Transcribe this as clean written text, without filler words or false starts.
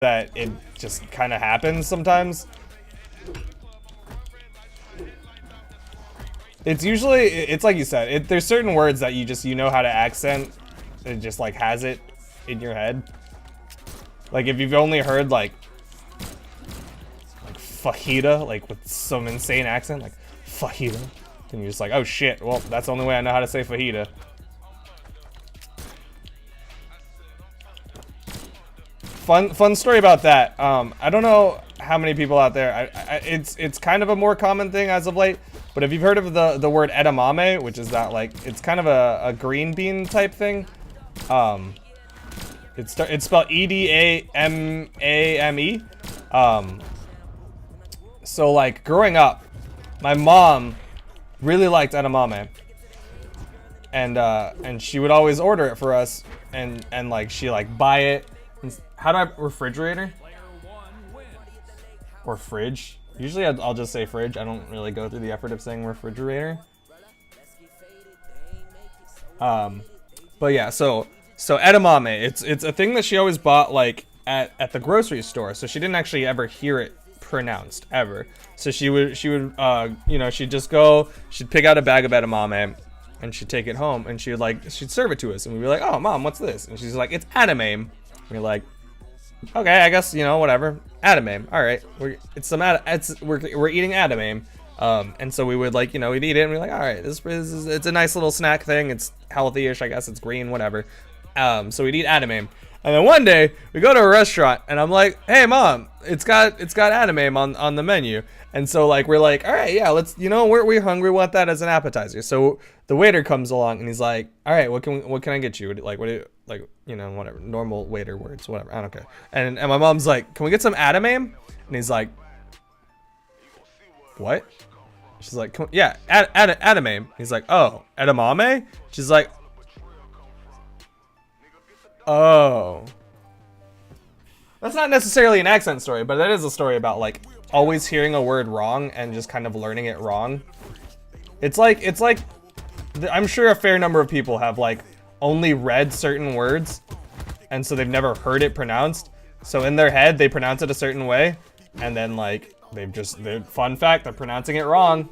that it just kind of happens sometimes. It's usually, it's like you said, there's certain words that you know how to accent. It just like has it in your head. Like if you've only heard like fajita, like with some insane accent, like fajita, and you're just like, oh shit, well that's the only way I know how to say fajita. Fun story about that. I don't know how many people out there. It's kind of a more common thing as of late. But if you've heard of the word edamame, which is that like it's kind of a green bean type thing. It's spelled Edamame. So like growing up, my mom really liked edamame, and she would always order it for us, and like she like buy it. How do I refrigerator? Or fridge? Usually I'll just say fridge. I don't really go through the effort of saying refrigerator. But yeah, so edamame, it's a thing that she always bought like at the grocery store. So she didn't actually ever hear it pronounced ever. So she would you know, she'd just go, she'd pick out a bag of edamame and she'd take it home and she'd serve it to us and we'd be like, "Oh, mom, what's this?" And she's like, "It's edamame." We're like, okay, I guess, you know, whatever. Edamame. All right, we're eating edamame, and so we would like, you know, we'd eat it and we're like, all right, it's a nice little snack thing. It's healthy-ish, I guess. It's green, whatever. So we'd eat edamame, and then one day we go to a restaurant and I'm like, hey mom, it's got edamame on the menu, and so like we're like, all right, yeah, let's, you know, we're hungry, we want that as an appetizer. So the waiter comes along and he's like, all right, what can I get you? Like, what do you, like, you know, whatever, normal waiter words, whatever, I don't care. And my mom's like, can we get some edamame? And he's like, what? She's like, yeah, edamame. He's like, oh, edamame? She's like, oh. That's not necessarily an accent story, but that is a story about like always hearing a word wrong and just kind of learning it wrong. It's like I'm sure a fair number of people have like only read certain words and so they've never heard it pronounced. So in their head they pronounce it a certain way and then like fun fact, they're pronouncing it wrong.